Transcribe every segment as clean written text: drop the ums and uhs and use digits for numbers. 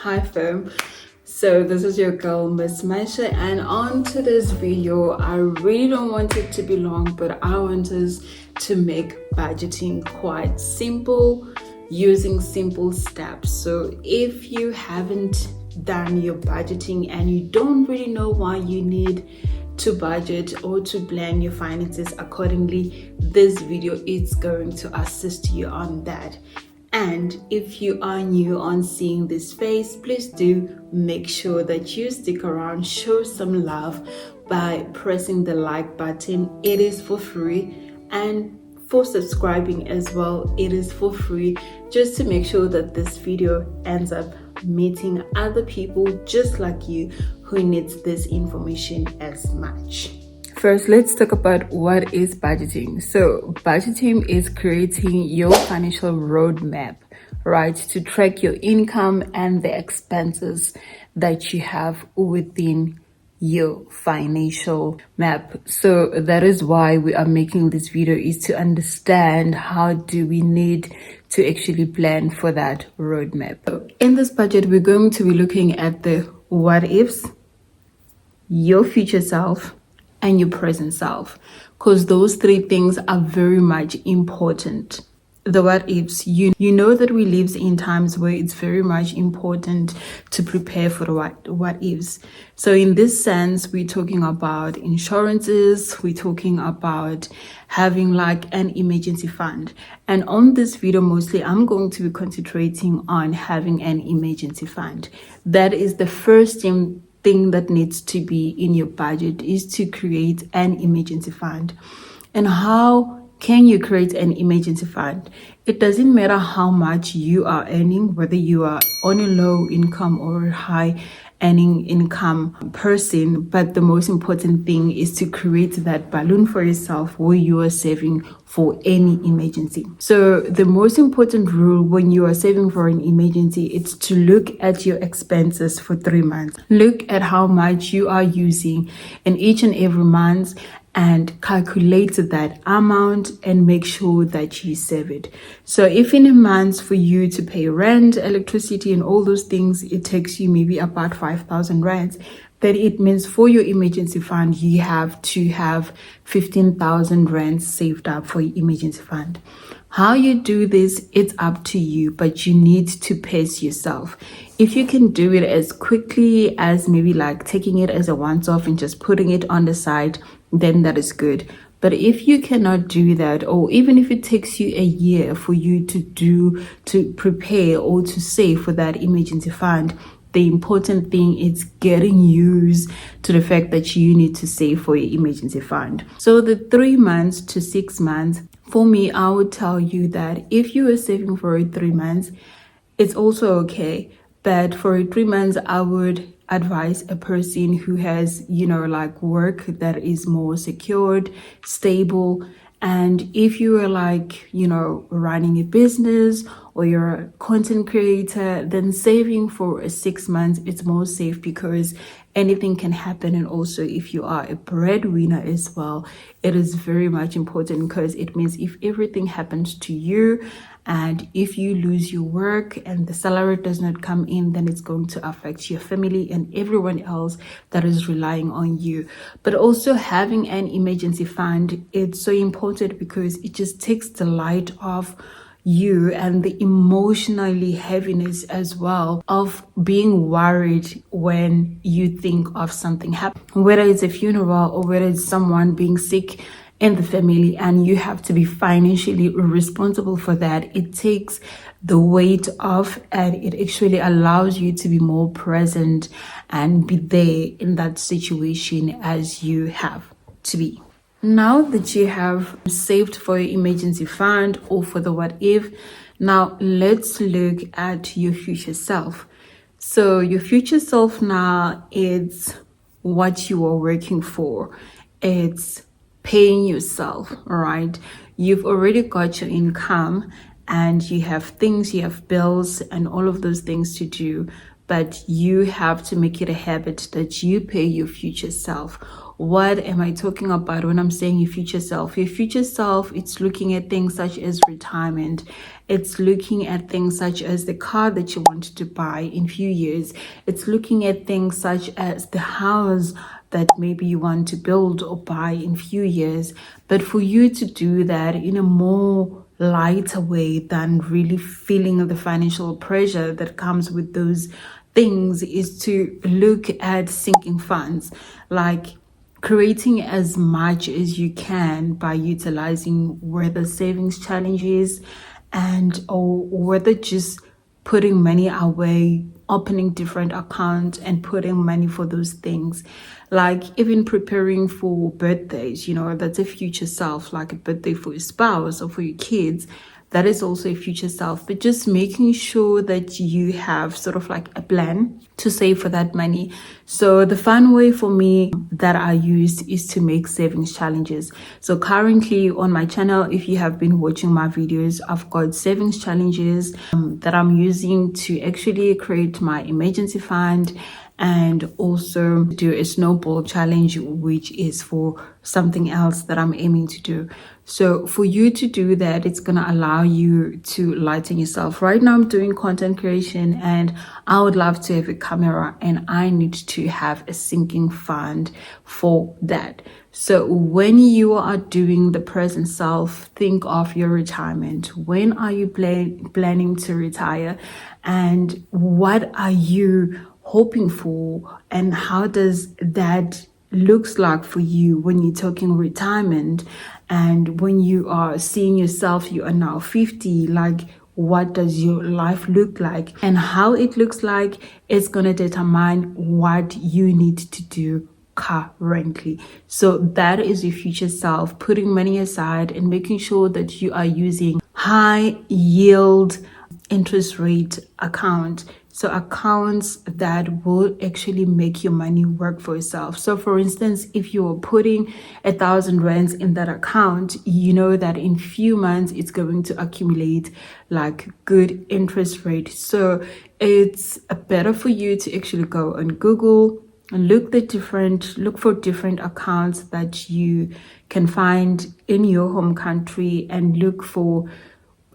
Hi fam. So this is your girl Miss Marcia, and on today's video I really don't want it to be long, but I want us to make budgeting quite simple using simple steps. So if you haven't done your budgeting and you don't really know why you need to budget or to plan your finances accordingly, this video is going to assist you on that. And if you are new on seeing this face, please do make sure that you stick around, show some love by pressing the like button. It is for free, and for subscribing as well, it is for free, just to make sure that this video ends up meeting other people just like you who needs this information as much. First, let's talk about what is budgeting. So budgeting is creating your financial roadmap, right, to track your income and the expenses that you have within your financial map. So that is why we are making this video, is to understand how do we need to actually plan for that roadmap. So in this budget, we're going to be looking at the what ifs, your future self, and your present self, because those three things are very much important. The what ifs, you know that we live in times where it's very much important to prepare for the what ifs. So in this sense, we're talking about insurances, we're talking about having like an emergency fund. And on this video, mostly I'm going to be concentrating on having an emergency fund. That is the first thing that needs to be in your budget, is to create an emergency fund. And how can you create an emergency fund? It doesn't matter how much you are earning, whether you are on a low income or a high earning income person, but the most important thing is to create that balloon for yourself where you are saving for any emergency. So the most important rule when you are saving for an emergency, it's to look at your expenses for 3 months. Look at how much you are using in each and every month and calculate that amount and make sure that you save it. So if in a month for you to pay rent, electricity and all those things, it takes you maybe about 5,000 rands, then it means for your emergency fund, you have to have 15,000 rands saved up for your emergency fund. How you do this, it's up to you, but you need to pace yourself. If you can do it as quickly as maybe like taking it as a once-off and just putting it on the side, then that is good. But if you cannot do that, or even if it takes you a year for you to prepare or to save for that emergency fund, the important thing is getting used to the fact that you need to save for your emergency fund. So the 3 months to 6 months, for me, I would tell you that if you are saving for 3 months, it's also okay. But for 3 months, I would advise a person who has, like work that is more secured, stable. And if you are like, running a business or you're a content creator, then saving for 6 months, it's more safe because anything can happen. And also if you are a breadwinner as well, it is very much important, because it means if everything happens to you and if you lose your work and the salary does not come in, then it's going to affect your family and everyone else that is relying on you. But also having an emergency fund, it's so important because it just takes the light off you and the emotionally heaviness as well of being worried when you think of something happening, whether it's a funeral or whether it's someone being sick in the family and you have to be financially responsible for that. It takes the weight off and it actually allows you to be more present and be there in that situation as you have to be. Now that you have saved for your emergency fund or for the what if, now let's look at your future self. So your future self now, it's what you are working for. It's paying yourself, all right? You've already got your income and you have things, you have bills and all of those things to do. but you have to make it a habit that you pay your future self. What am I talking about when I'm saying your future self? Your future self, it's looking at things such as retirement. It's looking at things such as the car that you want to buy in few years. It's looking at things such as the house that maybe you want to build or buy in few years. But for you to do that in a more lighter way than really feeling the financial pressure that comes with those things is to look at sinking funds, like creating as much as you can by utilizing whether savings challenges and or whether just putting money away, opening different accounts and putting money for those things, like even preparing for birthdays. That's a future self, like a birthday for your spouse or for your kids. That is also a future self, but just making sure that you have sort of like a plan to save for that money. So the fun way for me that I use is to make savings challenges. So currently on my channel, if you have been watching my videos, I've got savings challenges that I'm using to actually create my emergency fund, and also do a snowball challenge, which is for something else that I'm aiming to do. So for you to do that, it's going to allow you to lighten yourself. Right now I'm doing content creation and I would love to have a camera, and I need to have a sinking fund for that. So when you are doing the present self, think of your retirement. When are you planning to retire, and what are you hoping for, and how does that looks like for you when you're talking retirement, and when you are seeing yourself, you are now 50, like what does your life look like, and how it looks like is going to determine what you need to do currently. So that is your future self, putting money aside and making sure that you are using high yield interest rate account. So accounts that will actually make your money work for yourself. So for instance, if you are putting 1,000 rands in that account, you know that in few months it's going to accumulate like good interest rate. So it's better for you to actually go on Google and look for different accounts that you can find in your home country, and look for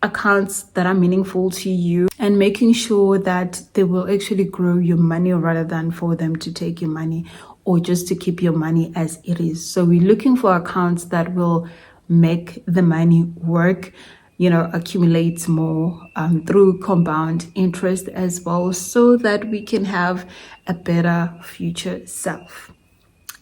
accounts that are meaningful to you, and making sure that they will actually grow your money rather than for them to take your money or just to keep your money as it is. So we're looking for accounts that will make the money work, accumulate more through compound interest as well, so that we can have a better future self.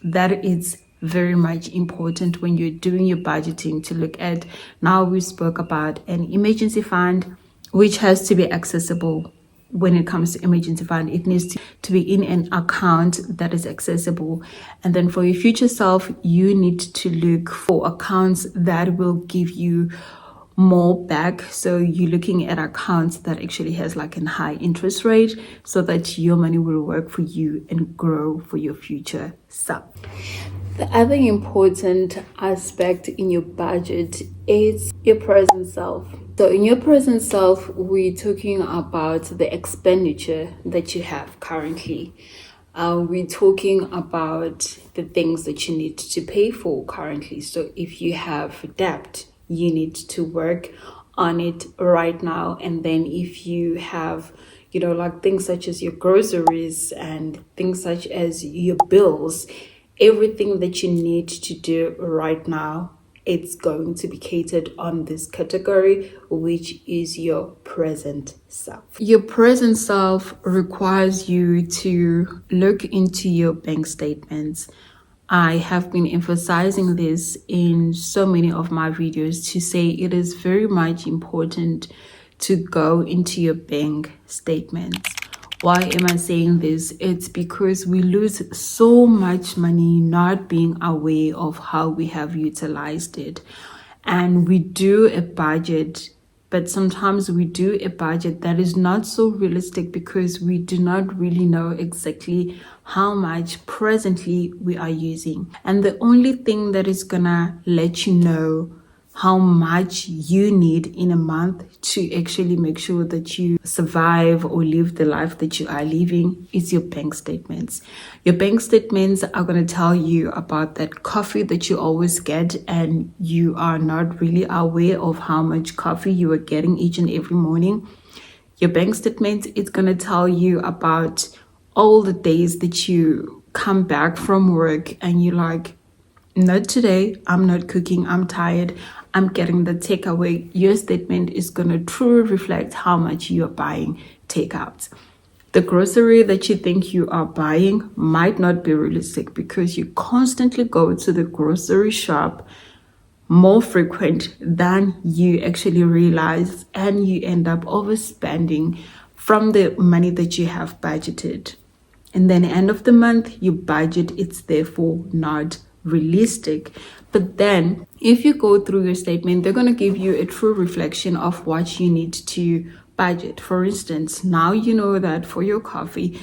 That is very much important when you're doing your budgeting to look at. Now we spoke about an emergency fund, which has to be accessible. When it comes to emergency fund, it needs to be in an account that is accessible. And then for your future self, you need to look for accounts that will give you more back. So you're looking at accounts that actually has like a high interest rate, so that your money will work for you and grow for your future self. The other important aspect in your budget is your present self. So in your present self, we're talking about the expenditure that you have currently. We're talking about the things that you need to pay for currently. So if you have debt, you need to work on it right now. And then if you have, like things such as your groceries and things such as your bills, everything that you need to do right now, it's going to be catered on this category, which is your present self. Your present self requires you to look into your bank statements. I have been emphasizing this in so many of my videos to say it is very much important to go into your bank statements. Why am I saying this? It's because we lose so much money not being aware of how we have utilized it. And we do a budget, but sometimes we do a budget that is not so realistic because we do not really know exactly how much presently we are using. And the only thing that is gonna let you know how much you need in a month to actually make sure that you survive or live the life that you are living is your bank statements. Your bank statements are going to tell you about that coffee that you always get, and you are not really aware of how much coffee you are getting each and every morning. Your bank statement is going to tell you about all the days that you come back from work and you're like, not today, I'm not cooking, I'm tired, I'm getting the takeaway. Your statement is going to truly reflect how much you are buying takeout. The grocery that you think you are buying might not be realistic because you constantly go to the grocery shop more frequent than you actually realize, and you end up overspending from the money that you have budgeted. And then end of the month, you budget, it's therefore not realistic. But then if you go through your statement, they're going to give you a true reflection of what you need to budget. For instance, now you know that for your coffee,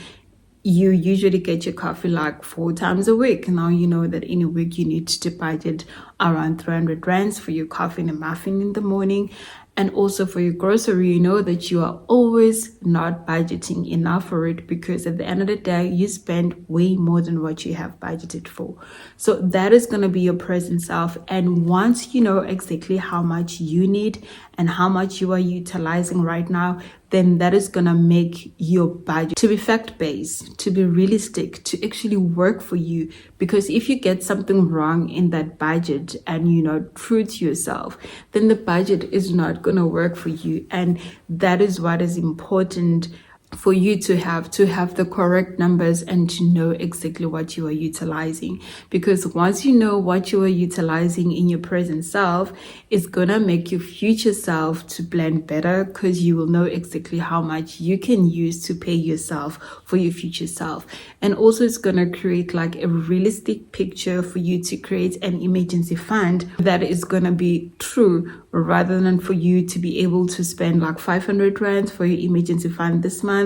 you usually get your coffee like 4 times a week. Now you know that in a week you need to budget around 300 rands for your coffee and a muffin in the morning. And also for your grocery, you know that you are always not budgeting enough for it, because at the end of the day, you spend way more than what you have budgeted for. So that is going to be your present self. And once you know exactly how much you need and how much you are utilizing right now, then that is going to make your budget to be fact-based, to be realistic, to actually work for you. Because if you get something wrong in that budget and you're not true to yourself, then the budget is not going to work for you. And that is what is important for you to have the correct numbers and to know exactly what you are utilizing. Because once you know what you are utilizing in your present self, it's gonna make your future self to blend better, because you will know exactly how much you can use to pay yourself for your future self. And also it's gonna create like a realistic picture for you to create an emergency fund that is gonna be true, rather than for you to be able to spend like 500 rand for your emergency fund this month,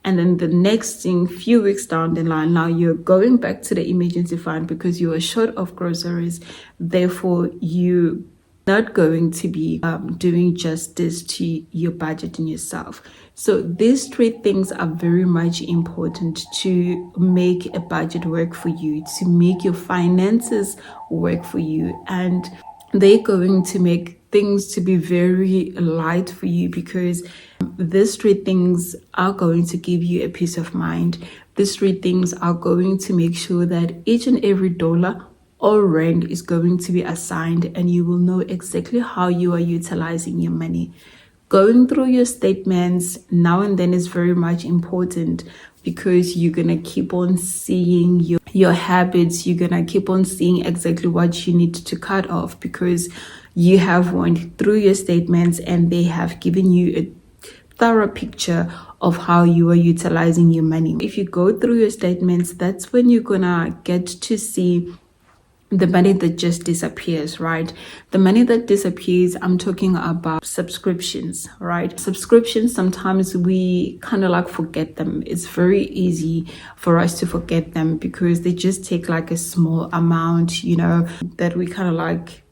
and then the next thing, few weeks down the line, now you're going back to the emergency fund because you are short of groceries. Therefore, you not going to be doing justice to your budget and yourself. So these 3 things are very much important to make a budget work for you, to make your finances work for you, and they're going to make things to be very light for you, because these 3 things are going to give you a peace of mind. These 3 things are going to make sure that each and every dollar or rand is going to be assigned, and you will know exactly how you are utilizing your money. Going through your statements now and then is very much important, because you're going to keep on seeing your habits. You're going to keep on seeing exactly what you need to cut off, because you have went through your statements and they have given you a thorough picture of how you are utilizing your money. If you go through your statements, that's when you're going to get to see the money that just disappears, right? The money that disappears, I'm talking about subscriptions, right? Subscriptions, sometimes we kind of like forget them. It's very easy for us to forget them because they just take like a small amount, that we kind of like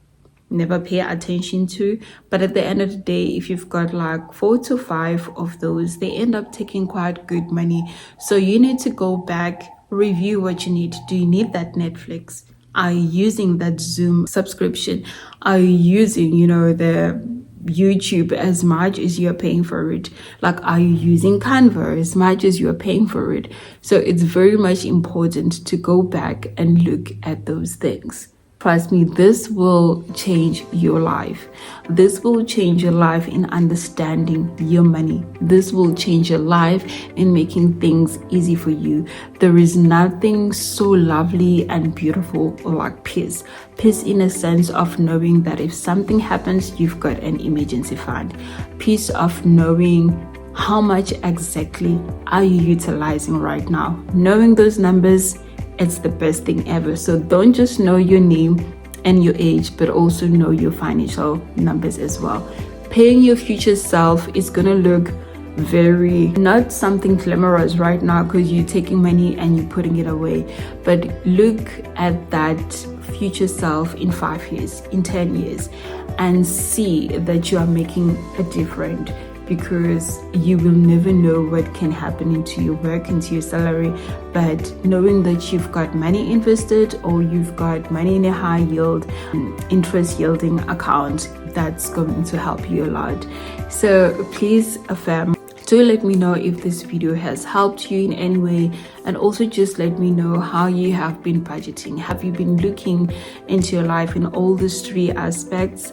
never pay attention to. But at the end of the day, if you've got like 4 to 5 of those, they end up taking quite good money. So you need to go back, review what you need. Do you need that Netflix? Are you using that Zoom subscription? Are you using, the YouTube as much as you're paying for it? Like, are you using Canva as much as you're paying for it? So it's very much important to go back and look at those things. Trust me, this will change your life. This will change your life in understanding your money. This will change your life in making things easy for you. There is nothing so lovely and beautiful like peace. Peace in a sense of knowing that if something happens, you've got an emergency fund. Peace of knowing how much exactly are you utilizing right now. Knowing those numbers, it's the best thing ever. So don't just know your name and your age, but also know your financial numbers as well. Paying your future self is gonna look very not something glamorous right now because you're taking money and you're putting it away, but look at that future self in 5 years, in 10 years, and see that you are making a difference, because you will never know what can happen into your work, into your salary. But knowing that you've got money invested, or you've got money in a high yield, interest yielding account, that's going to help you a lot. So please affirm. Do let me know if this video has helped you in any way, and also just let me know how you have been budgeting. Have you been looking into your life in all these 3 aspects,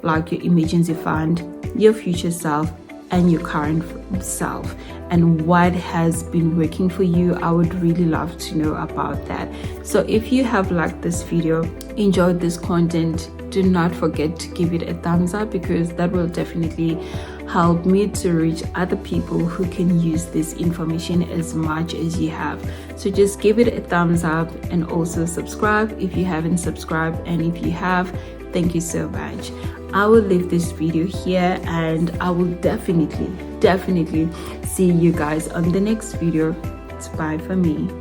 like your emergency fund, your future self, and your current self, and what has been working for you? I would really love to know about that. So if you have liked this video, enjoyed this content, do not forget to give it a thumbs up, because that will definitely help me to reach other people who can use this information as much as you have. So just give it a thumbs up, and also subscribe if you haven't subscribed, and if you have, thank you so much. I will leave this video here, and I will definitely see you guys on the next video. It's bye for me.